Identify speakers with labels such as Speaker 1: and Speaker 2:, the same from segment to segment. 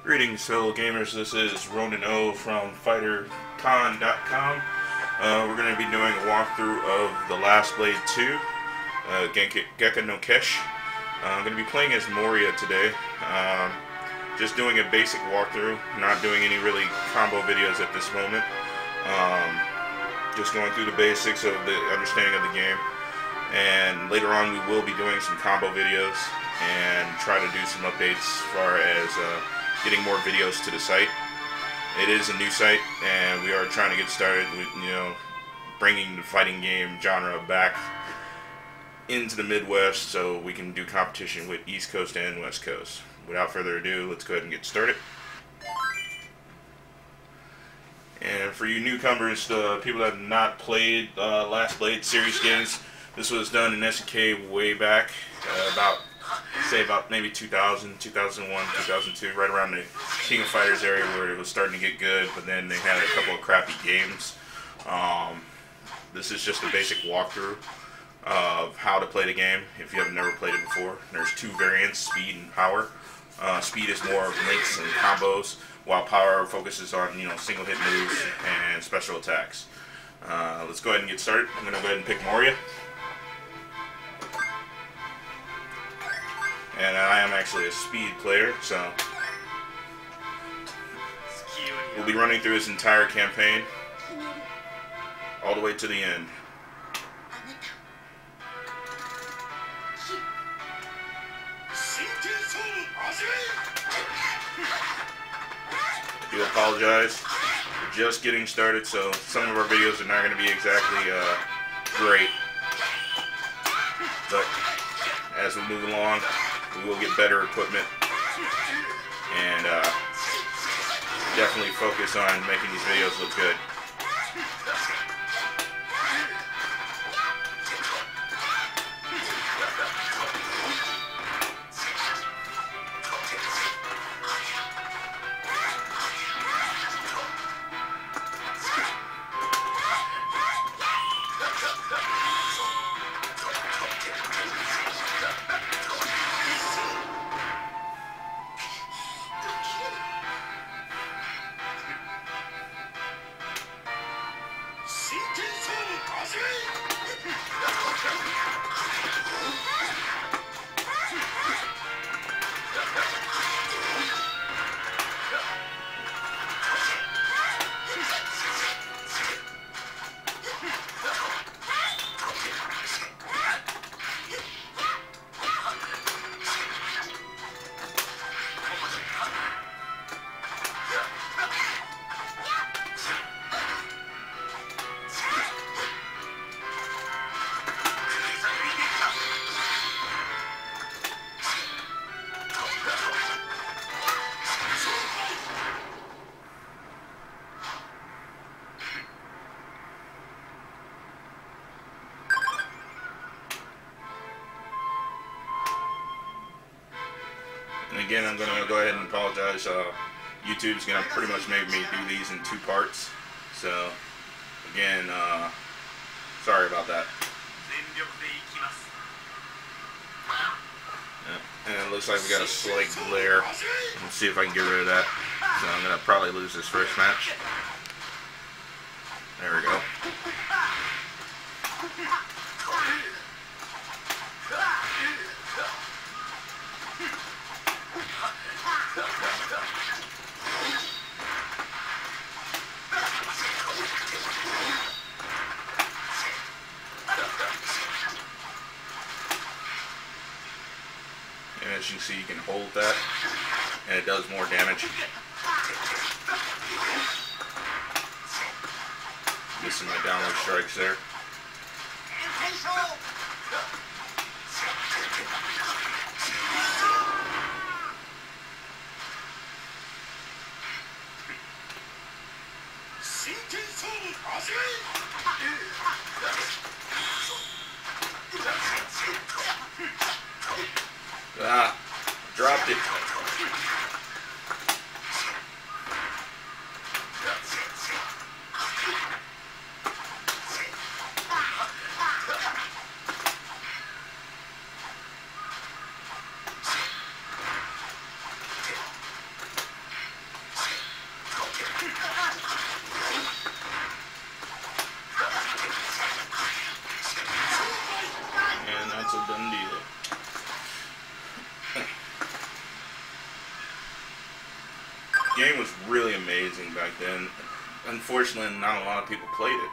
Speaker 1: Greetings, fellow gamers. This is Ronin O from FighterCon.com. We're going to be doing a walkthrough of The Last Blade 2, Gekka no Kenshi. I'm going to be playing as Moriya today. Just doing a basic walkthrough, not doing any really combo videos at this moment. Just going through the basics of the understanding of the game. And later on we will be doing some combo videos and try to do some updates as far as getting more videos to the site. It is a new site, and we are trying to get started with, bringing the fighting game genre back into the Midwest so we can do competition with East Coast and West Coast. Without further ado, let's go ahead and get started. And for you newcomers, people that have not played Last Blade series games, this was done in SNK way back, about maybe 2000, 2001, 2002, right around the King of Fighters area where it was starting to get good, but then they had a couple of crappy games. This is just a basic walkthrough of how to play the game if you have never played it before. There's two variants, speed and power. Speed is more of links and combos, while power focuses on single hit moves and special attacks. Let's go ahead and get started. I'm going to go ahead and pick Moriya. And I am actually a speed player, so we'll be running through this entire campaign all the way to the end. I do apologize. We're just getting started, so some of our videos are not going to be exactly great. But as we move along, we will get better equipment and definitely focus on making these videos look good. And again, I'm going to go ahead and apologize. YouTube's going to pretty much make me do these in two parts. So, again, sorry about that. Yeah. And it looks like we got a slight glare. Let's see if I can get rid of that. So I'm going to probably lose this first match. There we go. And as you can see, you can hold that, and it does more damage. Missing my downward strikes there. Ah, dropped it. game was really amazing back then. Unfortunately, not a lot of people played it.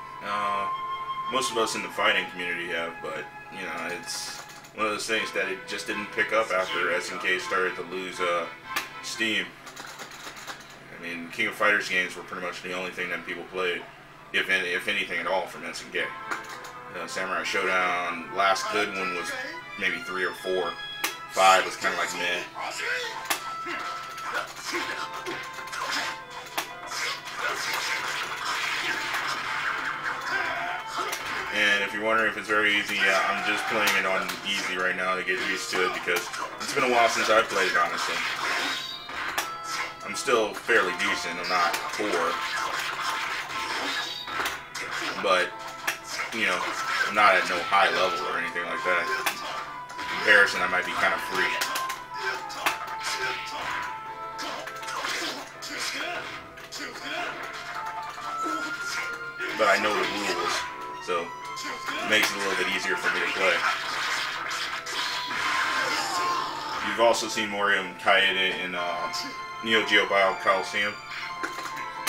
Speaker 1: Most of us in the fighting community have, but you know, it's one of those things that it just didn't pick up after SNK started to lose steam. I mean, King of Fighters games were pretty much the only thing that people played, if anything at all, from SNK. Samurai Showdown, last good one was maybe 3 or 4. 5 was kind of like meh. And if you're wondering if it's very easy, yeah, I'm just playing it on easy right now to get used to it because it's been a while since I've played it, honestly. I'm still fairly decent, I'm not poor. But, you know, I'm not at no high level or anything like that. In comparison, I might be kind of free. But I know the rules, so it makes it a little bit easier for me to play. You've also seen Moriya and Kaede in Neo Geo Battle Coliseum.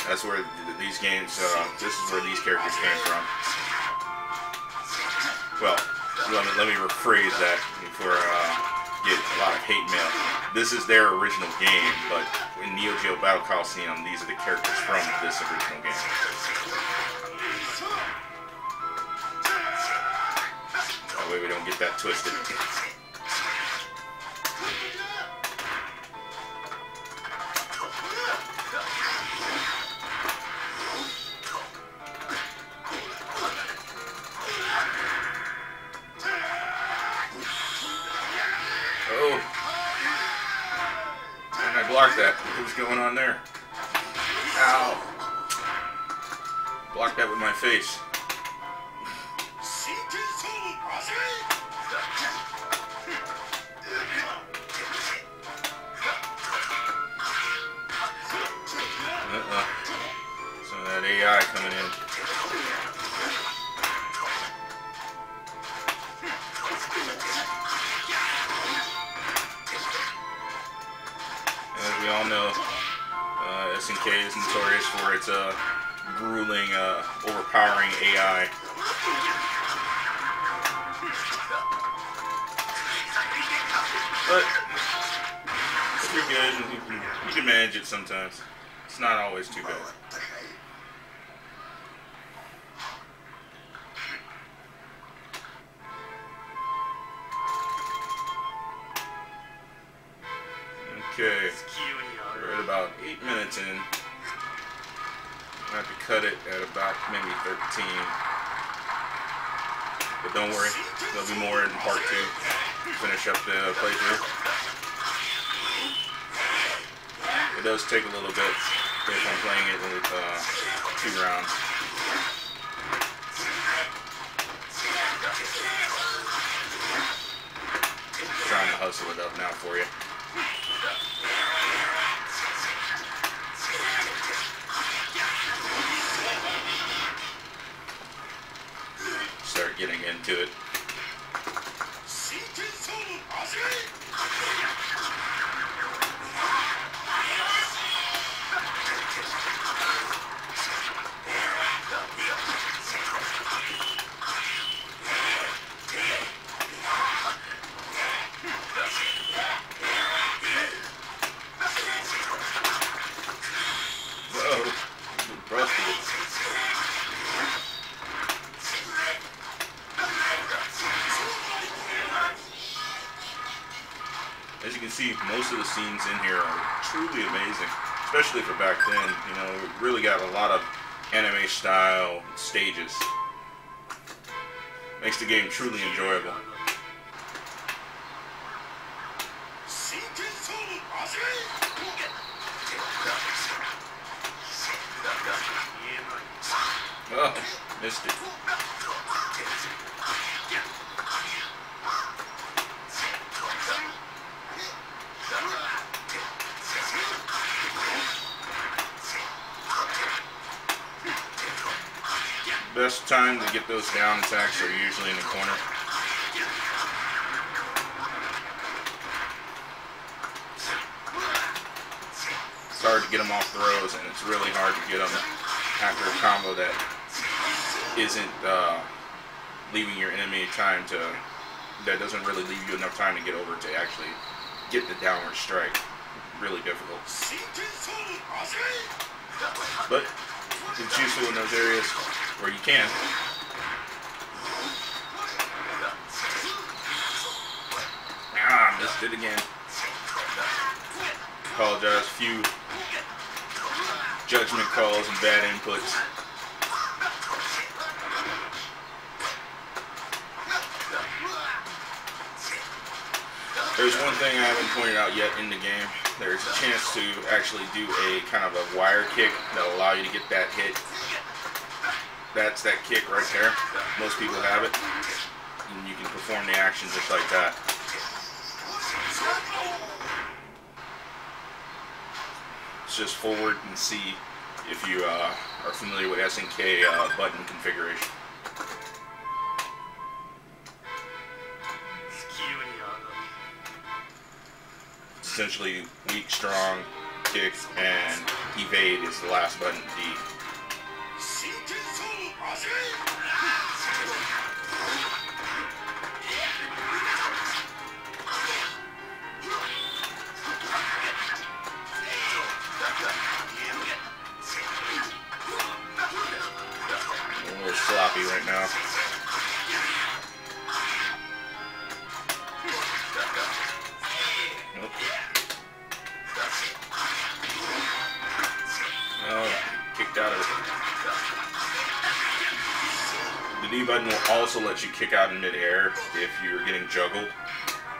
Speaker 1: That's where these games, this is where these characters came from. Well, let me rephrase that before get a lot of hate mail. This is their original game, but in Neo Geo Battle Coliseum, these are the characters from this original game. That way we don't get that twisted. Oh, and I blocked that. What was going on there? Ow. Blocked that with my face. Some of that AI coming in. As we all know, SNK is notorious for its grueling, overpowering AI. But it's pretty good. You can manage it sometimes. It's not always too bad. Okay, we're at about 8 minutes in. I have to cut it at about maybe 13. But don't worry, there'll be more in part 2. Finish up the playthrough. It does take a little bit if I'm playing it with 2 rounds. Trying to hustle it up now for you. Start getting into it. As you can see, most of the scenes in here are truly amazing, especially for back then. You know, we really got a lot of anime style stages. Makes the game truly enjoyable. Oh, missed it. Best time to get those down attacks are usually in the corner. hard to get them off throws, and it's really hard to get them after a combo that isn't leaving your enemy time to, that doesn't really leave you enough time to get over to actually get the downward strike. Really difficult. But it's useful in those areas where you can. Ah, missed it again. Apologize. Few judgment calls and bad inputs. There's one thing I haven't pointed out yet in the game. There's a chance to actually do a kind of a wire kick that'll allow you to get that hit. That's that kick right there. Most people have it. And you can perform the action just like that. It's just forward and C if you are familiar with SNK button configuration. Essentially weak, strong, kick, and evade is the last button, D. A little sloppy right now. The D button will also let you kick out in midair if you're getting juggled.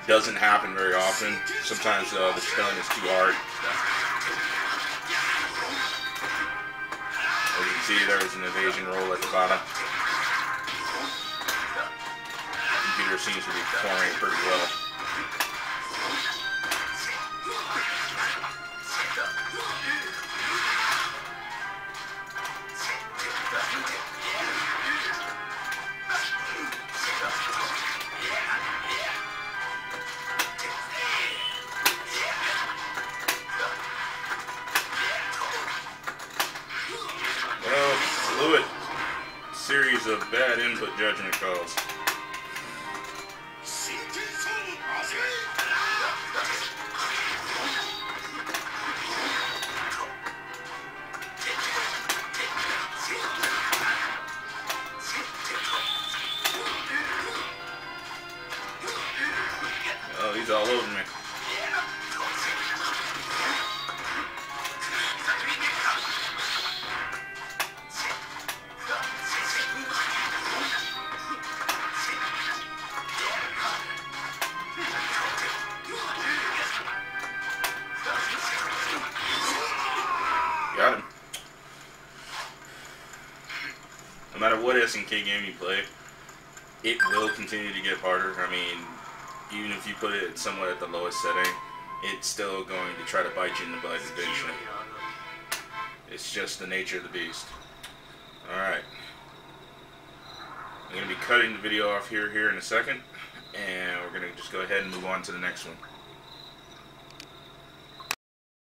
Speaker 1: Doesn't happen very often. Sometimes the stun is too hard. As you can see, there's an evasion roll at the bottom. The computer seems to be performing pretty well. Series of bad input judgment calls. Oh, he's all over me. Got him. No matter what SNK game you play, it will continue to get harder. I mean, even if you put it somewhat at the lowest setting, it's still going to try to bite you in the butt eventually. It's just the nature of the beast. Alright. I'm going to be cutting the video off here in a second, and we're going to just go ahead and move on to the next one.